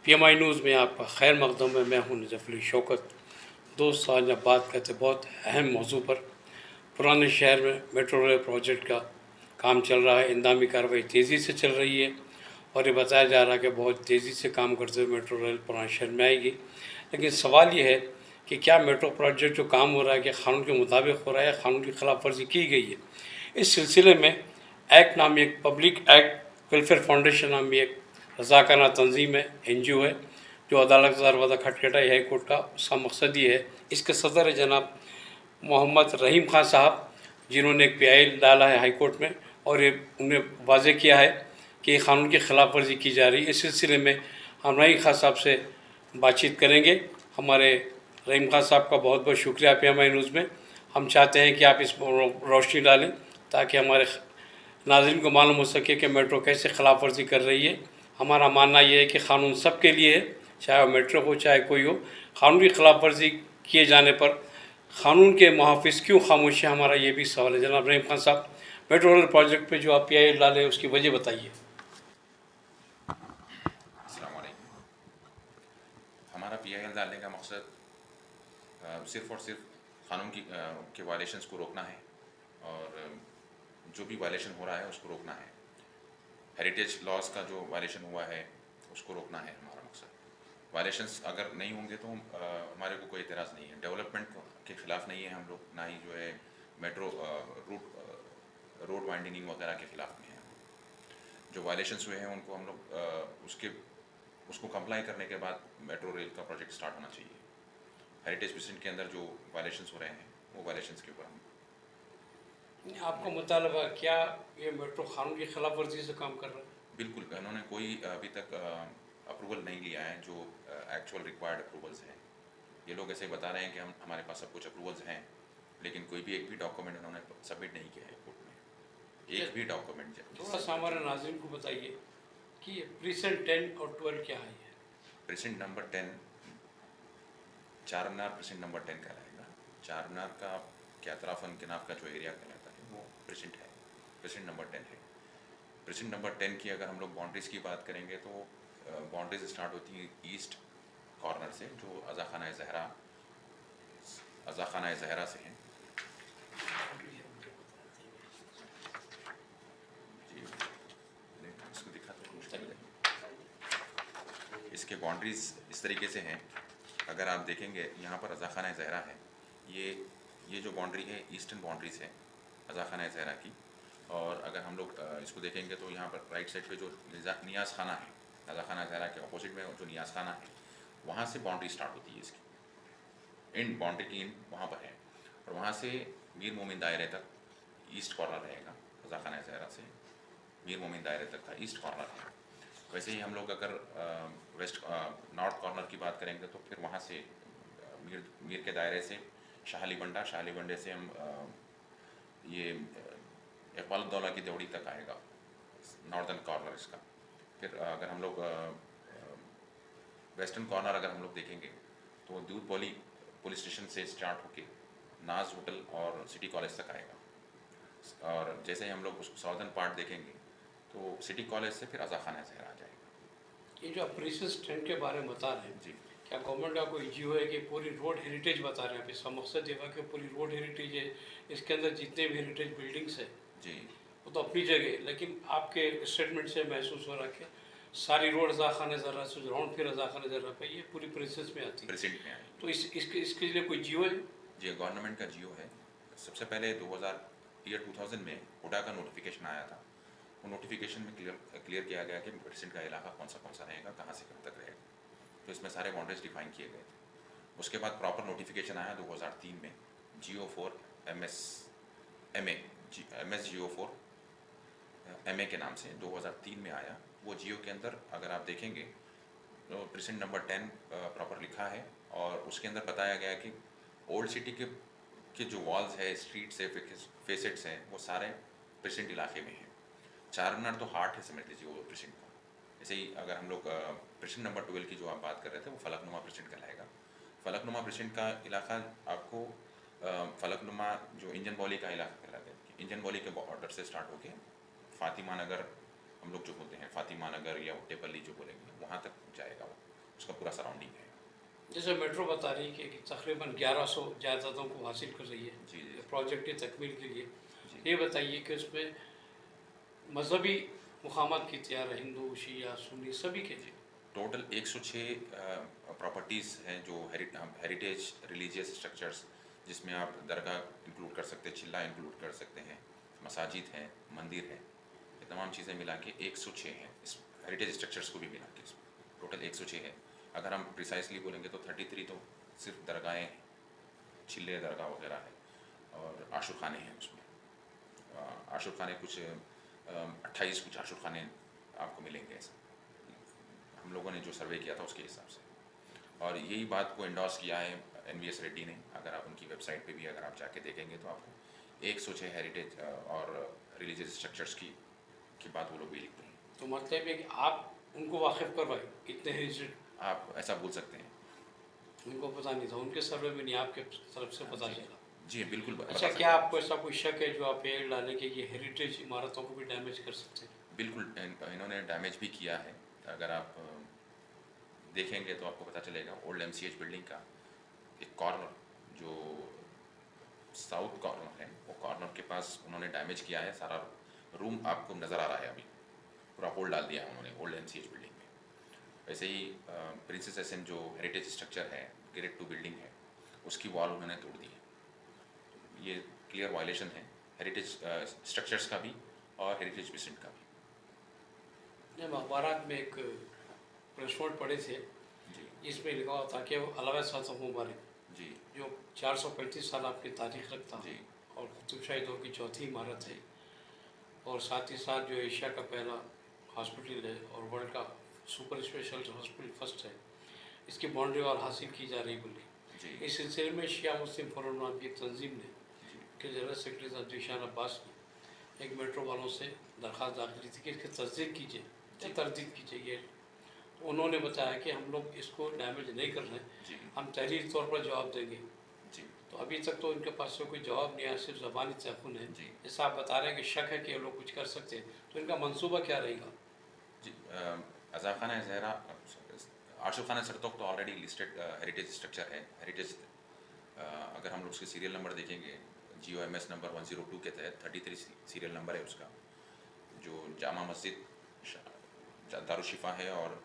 PMI news में आपका खैर मकदम है। मैं हूँ नजफ़ अली शौकत। दोस्त आज आप बात करते बहुत अहम मौजू पर। पुराने शहर में मेट्रो रेल प्रोजेक्ट का काम चल रहा है, इंदामी कार्रवाई तेज़ी से चल रही है और ये बताया जा रहा है कि बहुत तेज़ी से काम करते हुए मेट्रो रेल पुराने शहर में आएगी। लेकिन सवाल ये है कि क्या मेट्रो प्रोजेक्ट जो काम हो रहा है कि क़ानून के मुताबिक हो रहा है या क़ानून की खिलाफ वर्जी की गई है। इस सिलसिले में एक्ट नामी एक पब्लिक एक्ट वेलफेयर फाउंडेशन नामी एक रज़ाकाना तंजीम है, NGO है, जो अदालत दरवाज़ा खटखटाई हाई कोर्ट का। उसका मकसद ये है, इसके सदर है जनाब मोहम्मद रहीम खान साहब, जिन्होंने एक PI डाला है हाई कोर्ट में और ये उन्हें वाज़े किया है कि क़ानून की खिलाफ वर्जी की जा रही है। इस सिलसिले में हम रहीम खान साहब से बातचीत करेंगे। हमारे रहीम खान साहब का बहुत बहुत शुक्रिया PMI न्यूज़ में। हम चाहते हैं कि आप इस रोशनी डालें ताकि हमारे नाज़रीन को मालूम हो सके कि मेट्रो कैसे खिलाफ वर्जी कर रही है। हमारा मानना यह है कि क़ानून सबके लिए है, चाहे वो मेट्रो हो चाहे कोई हो। क़ानून की खिलाफ वर्जी किए जाने पर क़ानून के मुहाफ़िज़ क्यों खामोश है, हमारा ये भी सवाल है। जनाब रहीम खान साहब, मेट्रो रेल प्रोजेक्ट पे जो आप PI डाले उसकी वजह बताइए। अस्सलाम वालेकुम। हमारा PI डालने का मकसद सिर्फ़ और सिर्फ क़ानून के वायलेशंस को रोकना है और जो भी वायलेशन हो रहा है उसको रोकना है। हेरिटेज लॉज का जो वायलेशन हुआ है उसको रोकना है हमारा मकसद। वायलेशंस अगर नहीं होंगे तो हमारे को कोई एतराज़ नहीं है। डेवलपमेंट के ख़िलाफ़ नहीं है हम लोग, ना ही जो है मेट्रो रोड वाइंडनिंग वगैरह के ख़िलाफ़ में है। जो वायलेशंस हुए हैं उनको हम लोग उसको कंप्लाई करने के बाद मेट्रो रेल का प्रोजेक्ट स्टार्ट होना चाहिए। हेरिटेज प्रेसिडेंट के अंदर जो वायलेशंस हो रहे हैं वो वायलेशंस के ऊपर हम आपका मुतालबा क्या ये मेट्रो क़ानून की खिलाफ वर्जी से काम कर रहा है? बिल्कुल, उन्होंने कोई अभी तक अप्रूवल नहीं लिया है जो एक्चुअल रिक्वायर्ड अप्रूवल्स हैं। ये लोग ऐसे बता रहे हैं कि हमारे पास सब कुछ अप्रूवल्स हैं, लेकिन कोई भी एक भी डॉक्यूमेंट उन्होंने सबमिट नहीं किया है कोर्ट में, एक भी डॉक्यूमेंट। थोड़ा सा हमारे नाज़रीन को बताइए कि प्रीसेंट 10 और 12 क्या है? President number 10 Charminar president number 10 कहलाएगा। चारमीनार का क्यातराफन के नाम का जो एरिया कहलाता है वो प्रेसिडेंट है, प्रेसिडेंट नंबर 10 है। प्रेसिडेंट नंबर 10 की अगर हम लोग बाउंड्रीज़ की बात करेंगे तो बाउंड्रीज स्टार्ट होती है ईस्ट कॉर्नर से, जो अज़ाखाना ज़हरा से है। जी, इसको दिखाते हैं, मुश्किल है। इसके बाउंड्रीज इस तरीके से हैं। अगर आप देखेंगे यहाँ पर अज़ाखाना ज़हरा है, ये जो बाउंड्री है ईस्टर्न बाउंड्रीज है अज़ाखाना ज़हरा की। और अगर हम लोग इसको देखेंगे तो यहाँ पर राइट साइड पे जो नियाज़ खाना है, अज़ाखाना ज़हरा के अपोजिट में जो नियाज़ खाना है, वहाँ से बाउंड्री स्टार्ट होती है इसकी। इंड बाउंड्री की इंड वहाँ पर है और वहाँ से मीर मोमिन दायरे तक ईस्ट कॉर्नर रहेगा। अज़ाखाना ज़हरा से मीर मोमिन दायरे तक का ईस्ट कॉर्नर है। वैसे ही हम लोग अगर नॉर्थ कॉर्नर की बात करेंगे तो फिर वहाँ से मीर के दायरे से शाहली बंडे से हम ये इक़बालुद्दौला की देवड़ी तक आएगा नॉर्दर्न कॉर्नर इसका। फिर अगर हम लोग वेस्टर्न कॉर्नर अगर हम लोग देखेंगे तो दूध बौली पुलिस स्टेशन से स्टार्ट होके नाज होटल और सिटी कॉलेज तक आएगा। और जैसे ही हम लोग उसको साउदर्न पार्ट देखेंगे तो सिटी कॉलेज से फिर अज़ाखाना ज़हरा आ जाएगा। ये जो आप प्रीसेंट 10 के बारे में बता रहे हैं जी, क्या गवर्नमेंट का कोई NGO है कि पूरी रोड हेरिटेज बता रहे हैं? आप इसका मकसद ये है कि पूरी रोड हेरिटेज है, इसके अंदर जितने भी हेरिटेज बिल्डिंग्स है जी, वो तो अपनी जगह, लेकिन आपके स्टेटमेंट से महसूस हो रहा है कि सारी रोड अज़ाखाना ज़हरा से राउंड फिर अज़ाखाना ज़हरा पे ये पूरी प्रेसेस में आती है। प्रेसिडेंट में आएगी। तो इसके लिए कोई GO है? जी, गवर्नमेंट का GO है। सबसे पहले 2000 में हुडा का नोटिफिकेशन आया था। वो नोटिफिकेशन में क्लियर किया गया कि प्रेसिडेंट का इलाका कौन सा रहेगा, कहाँ से कहाँ तक रहेगा। तो इसमें सारे बाउंड्रीज डिफाइन किए गए थे। उसके बाद प्रॉपर नोटिफिकेशन आया 2003 में GO4 MSGO4 MA के नाम से 2003 में आया। वो GO के अंदर अगर आप देखेंगे तो प्रेसिडेंट नंबर 10 प्रॉपर लिखा है और उसके अंदर बताया गया कि ओल्ड सिटी के जो वॉल्स है, स्ट्रीट्स है, फेसेट्स हैं, वो सारे प्रेसिडेंट इलाके में हैं। चारमीनार तो हार्ट है समझ लीजिए वो प्रेसिडेंट का। ऐसे ही अगर हम लोग प्रेसिडेंट नंबर 12 की जो आप बात कर रहे थे वो फलकनुमा प्रेसिडेंट कहलाएगा। फलकनुमा प्रेसिडेंट का इलाका आपको फलकनुमा जो इंजन बॉली का इलाका कहलाता है, इंजन बॉली के बॉर्डर से स्टार्ट होके फातिमा नगर हम लोग जो बोलते हैं, फातिमा नगर या उट्टेपल्ली जो बोलेंगे, वहाँ तक जाएगा वो। उसका पूरा सराउंडिंग है। जैसे मेट्रो बता रही है कि तकरीबन 1100 जायदादों को हासिल कर रही है जी जी प्रोजेक्ट की तकमील के लिए। जी। ये बताइए कि उसमें मजहबी मुकामात की तैयार है, हिंदू, शिया, सुन्नी सभी के। जी टोटल 106 प्रॉपर्टीज़ हैं जो हेरिटेज रिलीजियस स्ट्रक्चर्स, जिसमें आप दरगाह इंक्लूड कर सकते हैं, चिल्ला इंक्लूड कर सकते हैं, मसाजिद हैं, मंदिर है, ये तमाम चीज़ें मिला के 106 हैं इस हेरिटेज स्ट्रक्चर्स को भी मिला के इसमें टोटल 106 है। अगर हम प्रिसाइसली बोलेंगे तो 33 तो सिर्फ दरगाहें हैं, चिल्ले दरगाह वगैरह है और आशुर खाने हैं उसमें। आशुर खाने कुछ 28 कुछ आशुर खाने आपको मिलेंगे ऐसा, हम लोगों ने जो सर्वे किया था उसके हिसाब से। और यही बात को इंडोर्स किया है NVS रेड्डी ने। अगर आप उनकी वेबसाइट पे भी अगर आप जाके देखेंगे तो आपको 106 हेरिटेज और रिलीजियस स्ट्रक्चर्स की बात वो लोग भी लिखते हैं। तो मतलब है कि आप उनको वाकिफ़ करवाए इतने हेरिटेज, आप ऐसा बोल सकते हैं। उनको पता नहीं था, उनके सर्वे में नहीं, आपके तरफ से पता जी चला। जी बिल्कुल बता अच्छा, सकते क्या हैं। आपको ऐसा कोई शक है जो आप पेड़ डालने के ये हेरिटेज इमारतों को भी डैमेज कर सकते हैं? बिल्कुल इन्होंने डैमेज भी किया है। अगर आप देखेंगे तो आपको पता चलेगा ओल्ड MCH बिल्डिंग का एक कॉर्नर जो साउथ कॉर्नर है, वो कॉर्नर के पास उन्होंने डैमेज किया है। सारा रूम आपको नज़र आ रहा है, अभी पूरा होल डाल दिया है उन्होंने ओल्ड MCH बिल्डिंग में। वैसे ही प्रिंसेस SM जो हेरिटेज स्ट्रक्चर है, ग्रेड 2 बिल्डिंग है, उसकी वॉल उन्होंने तोड़ दी है। ये क्लियर वायलेशन है हेरिटेज स्ट्रक्चर्स का भी और हेरिटेज प्रेसिडेंट का भी। जब अखबार में एक प्रेस नोट पढ़े थे, जी इसमें लिखा हुआ था कि वो अलावा सात मुबारक जी जो 435 साल आपकी तारीख रखता है जी और कुतुब शाही दौर की चौथी इमारत है, और साथ ही साथ जो एशिया का पहला हॉस्पिटल है और वर्ल्ड का सुपर स्पेशल हॉस्पिटल फर्स्ट है, इसकी बाउंड्री वॉल हासिल की जा रही बोली। जी इस सिलसिले में शिया मुस्लिम फोरम नाम की एक तंजीम ने जी के जनरल सेक्रेटरी साहब जीशान अब्बास ने एक मेट्रो वालों से दरख्वास्त दाखिल की थी कि इसकी तस्दीक कीजिए या तरदीद कीजिए। ये तो उन्होंने बताया कि हम लोग इसको डैमेज नहीं कर रहे हैं, जी हम तहरीर तौर पर जवाब देंगे। जी तो अभी तक तो उनके पास से कोई जवाब नहीं आया, सिर्फ ज़बानी तयक़ुन है। जी जैसा आप बता रहे हैं कि शक है कि ये लोग कुछ कर सकते हैं, तो इनका मंसूबा क्या रहेगा? जी अज़ा खाना ज़हरा आशुफ खाना सरतोक तो ऑलरेडी लिस्टेड हेरिटेज स्ट्रक्चर है। हेरिटेज अगर हम लोग उसके सीरियल नंबर देखेंगे, GOMS नंबर 102 के तहत 33 सीरियल नंबर है उसका, जो जामा मस्जिद दारुशिफ़ा है और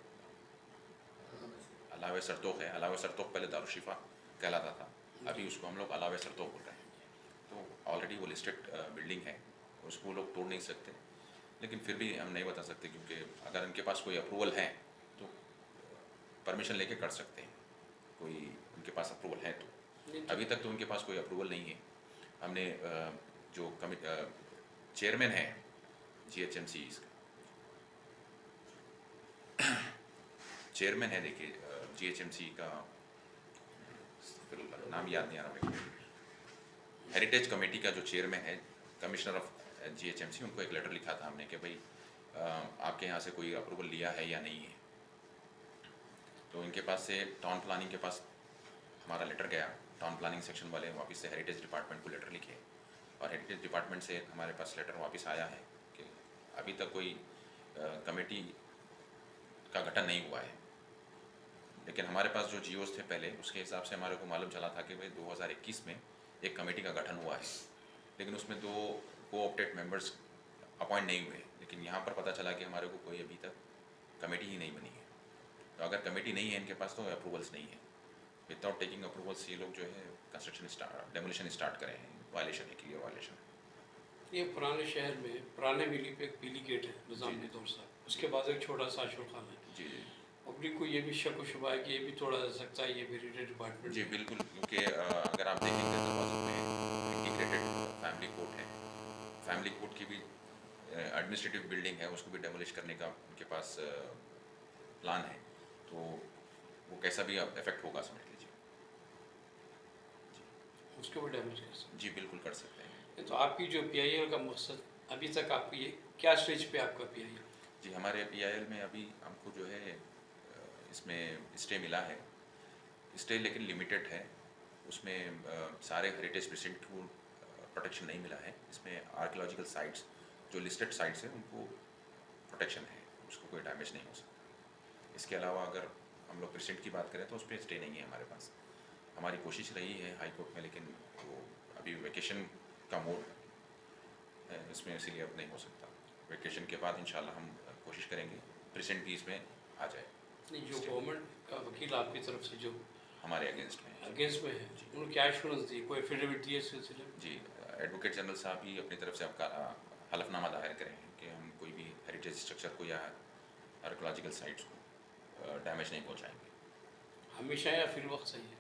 अलावे सरतोक है। अलावे सरतोक पहले दारुशिफ़ा कहलाता था, अभी उसको हम लोग अलावे सरतोक बोल रहे हैं। तो ऑलरेडी वो लिस्टेड बिल्डिंग है, उसको लोग तोड़ नहीं सकते, लेकिन फिर भी हम नहीं बता सकते क्योंकि अगर उनके पास कोई अप्रूवल है तो परमिशन लेके कर सकते हैं, कोई उनके पास अप्रूवल है तो। अभी तक तो उनके पास कोई अप्रूवल नहीं है। हमने जो चेयरमैन है GHMC इसका चेयरमैन है, देखिए GHMC का फिर नाम याद नहीं आ रहा मेरे को। हेरिटेज कमेटी का जो चेयरमैन है, कमिश्नर ऑफ GHMC, उनको एक लेटर लिखा था हमने कि भाई आपके यहाँ से कोई अप्रूवल लिया है या नहीं है। तो इनके पास से टाउन प्लानिंग के पास हमारा लेटर गया, टाउन प्लानिंग सेक्शन वाले वापस से हेरिटेज डिपार्टमेंट को लेटर लिखे और हेरिटेज डिपार्टमेंट से हमारे पास लेटर वापस आया है कि अभी तक कोई कमेटी का गठन नहीं हुआ है। लेकिन हमारे पास जो GOs थे पहले, उसके हिसाब से हमारे को मालूम चला था कि भाई 2021 में एक कमेटी का गठन हुआ है, लेकिन उसमें 2 को-ऑप्टेड मेंबर्स अपॉइंट नहीं हुए। लेकिन यहाँ पर पता चला कि हमारे को कोई अभी तक कमेटी ही नहीं बनी है। तो अगर कमेटी नहीं है इनके पास तो अप्रूवल्स नहीं है। विदाउट टेकिंग अप्रूवल्स ये लोग जो है कंस्ट्रक्शन डेमोलिशन स्टार्ट करें, वायलेशन है, क्लियर वायलेशन है। ये पुराने शहर में पुराने मिली पे एक पीली गेट है निज़ाम के दौर से, उसके बाद एक छोटा सा आशुर खाना है। जी जी पब्लिक को ये भी शक व शुबा है कि ये भी तोड़ा जा सकता है, ये भी हेरिटेज डिपार्टमेंट। जी बिल्कुल, क्योंकि अगर आप देखेंगे दरवाज़ों में इंटीग्रेटेड फैमिली कोर्ट है, फैमिली कोर्ट की भी एडमिनिस्ट्रेटिव बिल्डिंग है, उसको भी डेमोलिश करने का उनके पास प्लान है। तो वो कैसा भी इफेक्ट होगा समझ लीजिए। उसके ऊपर डैमेज कर सकते जी बिल्कुल कर सकते हैं। हैं। तो आपकी जो PIL का मकसद अभी तक आपको ये क्या स्टेज पे आपका PIL? जी हमारे PIL में अभी हमको जो है इसमें स्टे मिला है, स्टे लेकिन लिमिटेड है। उसमें सारे हेरिटेज प्रेसिडेंट को प्रोटेक्शन नहीं मिला है। इसमें आर्कियोलॉजिकल साइट्स जो लिस्टेड साइट्स हैं उनको प्रोटेक्शन है, उसको कोई डैमेज नहीं हो सकता। इसके अलावा अगर हम लोग प्रेसिडेंट की बात करें तो उस पर स्टे नहीं है हमारे पास। हमारी कोशिश रही है हाई कोर्ट में, लेकिन वो अभी वेकेशन का मोड है इसमें, इसीलिए अब नहीं हो सकता। वेकेशन के बाद इंशाल्लाह हम कोशिश करेंगे प्रेसिडेंट भी इसमें आ जाए। नहीं, जो गवर्नमेंट का वकील आपकी तरफ से जो हमारे अगेंस्ट में है उन्होंने क्या एश्योरेंस दी, कोई एफिडेविट दी है इस सिलसिले में? जी, एडवोकेट जनरल साहब ही अपनी तरफ से आपका हलफनामा दायर करें हैं कि हम कोई भी हेरिटेज स्ट्रक्चर को या आर्कोलॉजिकल साइट्स को डैमेज नहीं पहुंचाएंगे। हमेशा या फिर वक्त सही है?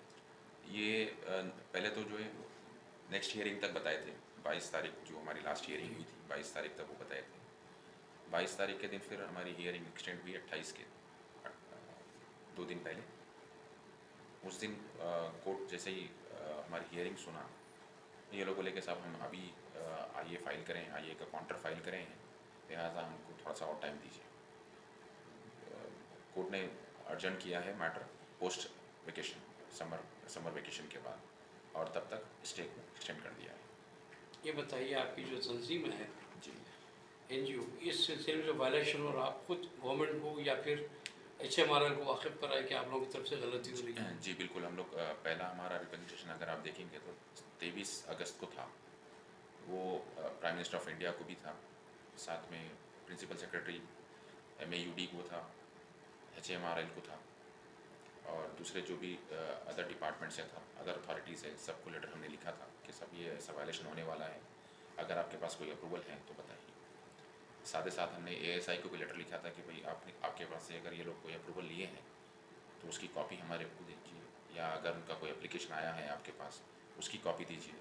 ये पहले तो जो है नेक्स्ट हियरिंग तक बताए थे, 22 तारीख जो हमारी लास्ट हियरिंग हुई थी 22 तारीख तक वो बताए थे। 22 तारीख के दिन फिर हमारी हियरिंग एक्सटेंड हुई 28 के 2 दिन पहले। उस दिन कोर्ट जैसे ही हमारी हियरिंग सुना, ये लोग बोले कि साहब हम अभी आईए फाइल करें, आईए का काउंटर फाइल करें हैं, लिहाजा हमको थोड़ा सा और टाइम दीजिए। कोर्ट ने अर्जेंट किया है matter post vacation, summer vacation के बाद, और तब तक स्टे को एक्सटेंड कर दिया है। ये बताइए, आपकी जो तंजीम है जी, NGO, इस सिलसिले में जो वायलेशन हो रहा, आप खुद गवर्नमेंट को या फिर HMRL को वाकिफ कराए कि आप लोगों की तरफ से गलती हो रही है? जी बिल्कुल। हम लोग पहला हमारा रिप्रेजेंटेशन अगर आप देखेंगे तो 23 अगस्त को था, वो प्राइम मिनिस्टर ऑफ इंडिया को भी था, साथ में प्रिंसिपल सेक्रेटरी MAUD को था, HMRL को था, और दूसरे जो भी अदर डिपार्टमेंट से था, अदर अथॉरिटीज़ है, सबको लेटर हमने लिखा था कि सब ये ऐसा वायलेशन होने वाला है, अगर आपके पास कोई अप्रूवल है तो बताइए। साथ ही साथ हमने ASI को भी लेटर लिखा था कि भाई आपके पास से अगर ये लोग कोई अप्रूवल लिए हैं तो उसकी कॉपी हमारे को दीजिए, या अगर उनका कोई एप्लीकेशन आया है आपके पास उसकी कॉपी दीजिए,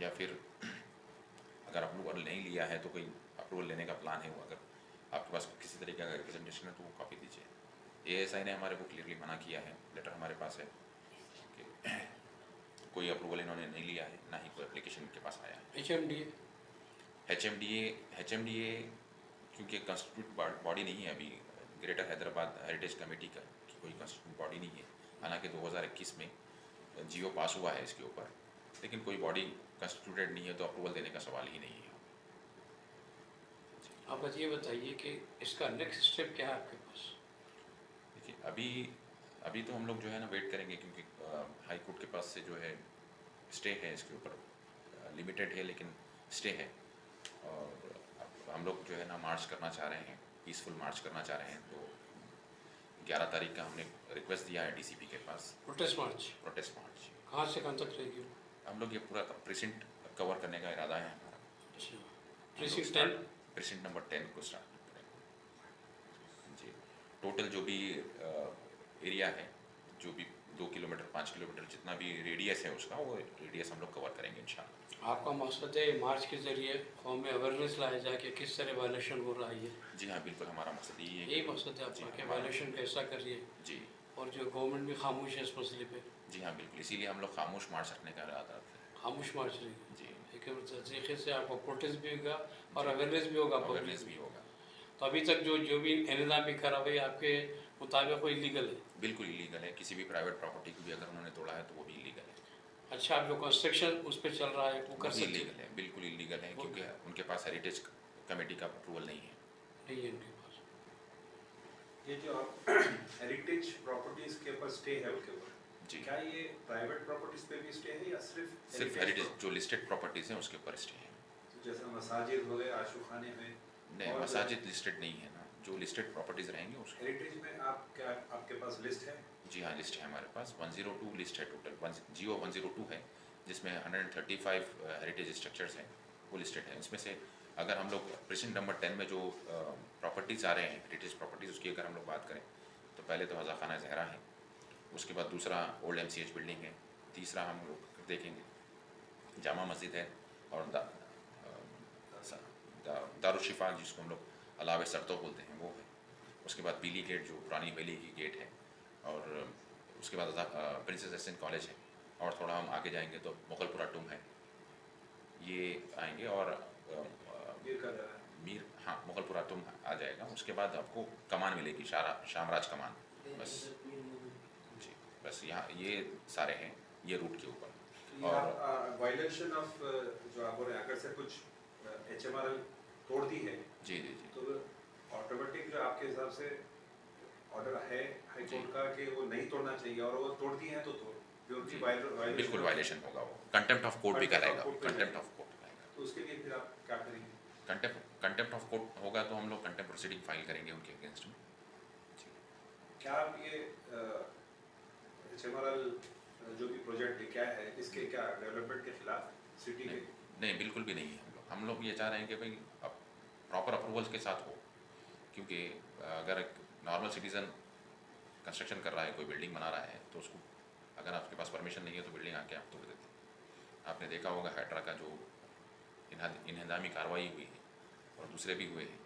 या फिर अगर अप्रूवल नहीं लिया है तो कोई अप्रूवल लेने का प्लान है, वो अगर आपके पास किसी तरीके का रिप्रेजेंटेशन है तो वो कॉपी दीजिए। ASI ने हमारे को क्लियरली मना किया है, लेटर हमारे पास है कि कोई अप्रूवल इन्होंने नहीं लिया है, ना ही कोई एप्लीकेशन इनके पास आया है। HMDA क्योंकि कंस्टिट्यूट बॉडी नहीं है अभी, ग्रेटर हैदराबाद हेरिटेज कमेटी का कोई कंस्टिट्यूट बॉडी नहीं है। हालांकि 2021 में GO पास हुआ है इसके ऊपर, लेकिन कोई बॉडी कंस्टिट्यूटेड नहीं है तो अप्रूवल देने का सवाल ही नहीं है। आप बस ये बताइए कि इसका नेक्स्ट स्टेप क्या है आपके पास? देखिए, अभी तो हम लोग जो है ना वेट करेंगे, क्योंकि हाई कोर्ट के पास से जो है स्टे है इसके ऊपर, लिमिटेड है लेकिन स्टे है, और हम लोग जो है ना मार्च करना चाह रहे हैं, पीसफुल मार्च करना चाह रहे हैं। तो 11 तारीख का हमने रिक्वेस्ट दिया है DCP के पास। प्रोटेस्ट मार्च कहाँ से कहाँ तक रहेगी? हम लोग ये पूरा प्रेसिडेंट कवर करने का इरादा है हमारा। अच्छा, प्रेसिडेंट नंबर 10 को स्टार्ट करेंगे जी। टोटल जो भी एरिया है, जो भी 2 किलोमीटर 5 किलोमीटर जितना भी रेडियस है उसका, वो रेडियस हम लोग कवर करेंगे इंशाल्लाह। आपका मकसद है मार्च के ज़रिए कौम में अवेयरनेस लाया जाए कि किस तरह वायलेशन हो रहा है? जी हाँ बिल्कुल, हमारा मकसद यही मकसद है आपका कि वायलेशन कैसा करिए जी, और जो गवर्नमेंट भी खामोश है इस मसले पे। जी हाँ बिल्कुल, इसीलिए हम लोग खामोश मार्च रखने का इरादा रखते हैं। खामोश मार्च रहेगी जी, एक तरीके से आपको प्रोटेस्ट भी होगा और अवेयरनेस भी होगा, अवेयरनेस भी होगा। तो अभी तक जो भी इन्हदामी कार्रवाई आपके मुताबिक वो इलीगल है? बिल्कुल इलीगल है, किसी भी प्राइवेट प्रॉपर्टी को भी अगर उन्होंने तोड़ा है तो वो भी इलीगल है। अच्छा, आप जो कंस्ट्रक्शन उस पर चल रहा है वो कर सकते इलीगल है, बिल्कुल इलीगल है, क्योंकि उनके पास हेरिटेज कमेटी का अप्रूवल नहीं है। नहीं है उनके पास। ये जो आप हेरिटेज प्रॉपर्टीज के ऊपर स्टे है उनके ऊपर जी, क्या ये प्राइवेट प्रॉपर्टीज पे भी स्टे है या सिर्फ हेरिटेज जो लिस्टेड प्रॉपर्टीज हैं उसके ऊपर स्टे है? तो जैसे मसाजिद हो गए, आशुखाने में? नहीं, मसाजिद लिस्टेड नहीं है ना, जो लिस्टेड प्रॉपर्टीज रहेंगे उसके। हेरिटेज में आपके पास लिस्ट है? जी हाँ, लिस्ट है हमारे पास, 102 लिस्ट है टोटल, GO 102 है, जिसमें 135 हेरिटेज स्ट्रक्चर्स हैं, वो लिस्टेड है। इसमें से अगर हम लोग प्रेसिडेंट नंबर 10 में जो प्रॉपर्टीज़ आ रहे हैं हेरिटेज प्रॉपर्टीज़, उसकी अगर हम लोग बात करें तो पहले तो हज़ाखाना ज़हरा है, उसके बाद दूसरा ओल्ड MCH बिल्डिंग है, तीसरा हम लोग देखेंगे जामा मस्जिद है, और दारुशिफा जिसको हम लोग अलावे सरतो बोलते हैं वो है, उसके बाद पीली गेट जो पुरानी हवेली की गेट है, और उसके बाद प्रिंसेस एसेंट कॉलेज है, और थोड़ा हम आगे जाएंगे तो मुगलपुरा टूम है, ये आएंगे, और मीर हाँ मुगलपुरा टूम आ जाएगा। उसके बाद आपको कमान मिलेगी, शामराज कमान, बस जी, बस यहाँ ये सारे हैं ये रूट के ऊपर। और वायलेशन ऑफ जो आप बोल रहे हैं, अगर से कुछ HMRL तोड़ दी है जी जी जी, तो ऑटोमेटिक जो आपके हिसाब से ऑर्डर है हाई कोर्ट का कि वो नहीं तोड़ना चाहिए और वो तोड़ती हैं तो तोड़ बिल्कुल वायलेशन होगा, वो कंटेम्प्ट ऑफ कोर्ट भी कराएगा, कंटेम्प्ट ऑफ कोर्ट कराएगा। तो उसके लिए फिर आप क्या करेंगे? कंटेम्प्ट ऑफ कोर्ट होगा तो हम लोग कंटेम्प्ट प्रोसीडिंग फाइल करेंगे उनके अगेंस्ट में। क्या आप ये HMRL जो भी प्रोजेक्ट है क्या है, इसके क्या डेवलपमेंट के खिलाफ सिटी के? नहीं, बिल्कुल भी नहीं है। हम लोग ये चाह रहे हैं कि भाई अब प्रॉपर अप्रूवल्स के साथ हो, क्योंकि अगर एक नॉर्मल सिटीज़न कंस्ट्रक्शन कर रहा है, कोई बिल्डिंग बना रहा है, तो उसको अगर आपके पास परमिशन नहीं है तो बिल्डिंग आके आप तोड़ देते हैं। आपने देखा होगा हैट्रा का जो इनहंगामी कार्रवाई हुई है और दूसरे भी हुए हैं,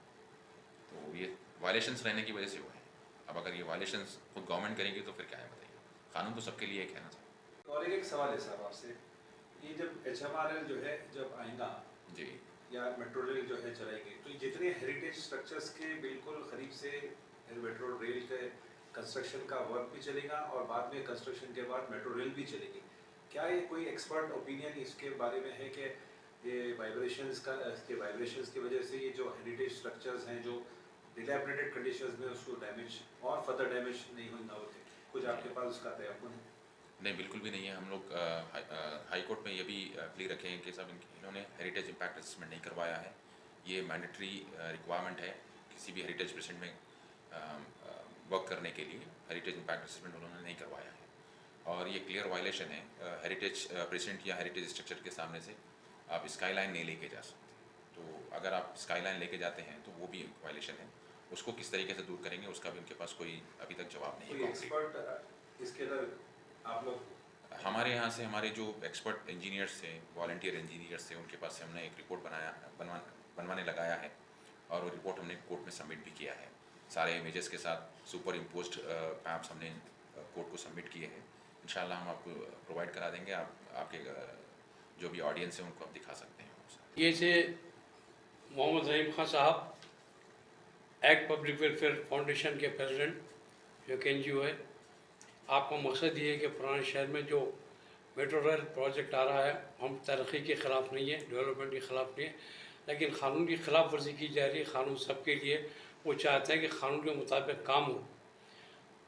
तो ये वायलेशंस रहने की वजह से हुआ है। अब अगर ये वायलेशंस खुद गवर्नमेंट करेगी तो फिर क्या है बताइए? कानून तो सबके लिए एक है ना सर। और एक सवाल है साहब आपसे, ये जब HMRL जो है जब आएगा जी या मेट्रो रेल जो है चलेगी, तो जितने हेरिटेज स्ट्रक्चर्स के बिल्कुल करीब से मेट्रो रेल के कंस्ट्रक्शन का वर्क भी चलेगा और बाद में कंस्ट्रक्शन के बाद मेट्रो रेल भी चलेगी। क्या ये कोई एक्सपर्ट ओपिनियन इसके बारे में है कि ये वाइब्रेशंस की वजह से ये जो हेरिटेज स्ट्रक्चर्स हैं जो डिलैपिडेटेड कंडीशंस में उसको डैमेज और फर्दर डैमेज नहीं होना होते, कुछ आपके पास उसका तयक़ुन है? नहीं, बिल्कुल भी नहीं है। हम लोग हाई कोर्ट में ये भी प्ली रखे हैं कि सब इन्होंने हेरिटेज इम्पैक्ट असेसमेंट नहीं करवाया है। ये मैंडेटरी रिक्वायरमेंट है किसी भी हेरिटेज प्रेसिडेंट में वर्क करने के लिए, हेरिटेज इम्पैक्ट असेसमेंट उन्होंने नहीं करवाया है और ये क्लियर वायलेशन है। हेरिटेज प्रेसिडेंट या हेरिटेज स्ट्रक्चर के सामने से आप स्काई लाइन नहीं लेके जा सकते, तो अगर आप स्काई लाइन लेके जाते हैं तो वो भी वायलेशन है। उसको किस तरीके से दूर करेंगे उसका भी उनके पास कोई अभी तक जवाब नहीं है। एक्सपर्ट इसके अंदर आप लोग? हमारे यहाँ से हमारे जो एक्सपर्ट इंजीनियर्स थे, वॉलंटियर इंजीनियर्स थे, उनके पास से हमने एक रिपोर्ट बनवाने लगाया है और वो रिपोर्ट हमने कोर्ट में सबमिट भी किया है। सारे इमेजेस के साथ सुपर इम्पोज्ड मैप्स हमने कोर्ट को सबमिट किए हैं। इंशाल्लाह हम आपको प्रोवाइड करा देंगे। आपके जो भी ऑडियंस है उनको आप दिखा सकते हैं। ये से मोहम्मद रहीम खान साहब, एक्ट पब्लिक वेलफेयर फाउंडेशन के प्रेसिडेंट, जो कि NGO है। आपका मकसद ये है कि पुराने शहर में जो मेट्रो रेल प्रोजेक्ट आ रहा है, हम तरक्की के ख़िलाफ़ नहीं है, डेवलपमेंट के ख़िलाफ़ नहीं है, लेकिन क़ानून की खिलाफ वर्जी की जा रही है। क़ानून सबके लिए, वो चाहते हैं कि क़ानून के मुताबिक काम हो।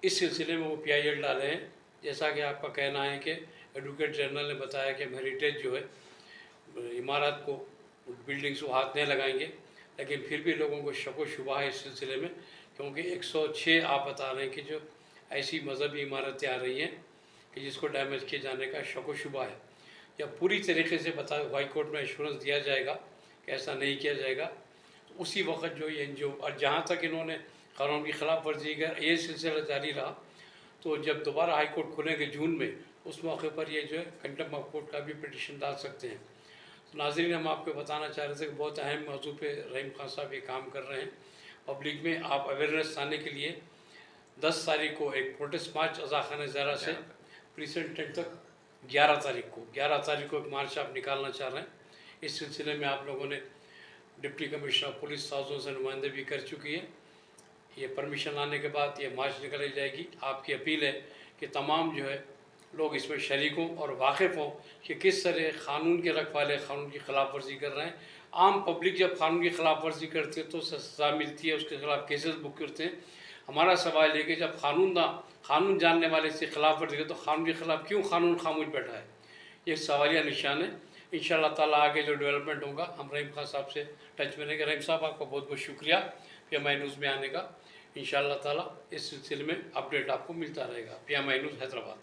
इस सिलसिले में वो PIL डाले हैं। जैसा कि आपका कहना है कि एडवोकेट जनरल ने बताया कि हेरिटेज जो है इमारत को, बिल्डिंग्स को हाथ नहीं लगाएंगे, लेकिन फिर भी लोगों को शक व शुबा है इस सिलसिले में, क्योंकि 106 आप बता रहे हैं कि जो ऐसी मजहबी इमारतें आ रही हैं कि जिसको डैमेज किए जाने का शक व शुबा है। जब पूरी तरीके से हाई कोर्ट में एश्योरेंस दिया जाएगा कि ऐसा नहीं किया जाएगा, तो उसी वक्त जो ये NGO, और जहाँ तक इन्होंने कानून की खिलाफ वर्जी कर ये सिलसिला जारी रहा, तो जब दोबारा हाई कोर्ट खुलेंगे जून में, उस मौके पर ये जो है कंटेम्प्ट ऑफ कोर्ट का भी पिटिशन डाल सकते हैं। तो नाज़रीन, हम आपको बताना चाह रहे थे कि बहुत अहम मौजू पे रहीम खान साहब ये काम कर रहे हैं। पब्लिक में आप अवेयरनेस लाने के लिए 10 तारीख को एक प्रोटेस्ट मार्च अज़ाख़ाना ज़हरा से प्रेसिडेंट टेंट तक 11 तारीख को एक मार्च आप निकालना चाह रहे हैं। इस सिलसिले में आप लोगों ने डिप्टी कमिश्नर पुलिस साजों से नुमाइंदे भी कर चुकी है। ये परमिशन आने के बाद ये मार्च निकाली जाएगी। आपकी अपील है कि तमाम जो है लोग इसमें शरीक हों और वाकिफ़ हों कि किस तरह क़ानून के रखवाले क़ानून की खिलाफ वर्जी कर रहे हैं। आम पब्लिक जब क़ानून की खिलाफ वर्जी करती है तो सज़ा मिलती है, उसके खिलाफ केसेस बुक करते हैं। हमारा सवाल है कि जब क़ानून जानने वाले से खिलाफ वर्जी करे तो क़ानून के खिलाफ क्यों क़ानून खामोश बैठा है? ये सवालिया निशान है। इंशाअल्लाह ताला आगे जो डेवलपमेंट होगा, हम रहीम खान साहब से टच में रहेंगे। रहीम साहब, आपका बहुत बहुत शुक्रिया PMI न्यूज़ में आने का। इंशाअल्लाह ताला इस सिलसिले में अपडेट आपको मिलता रहेगा। PMI news Hyderabad.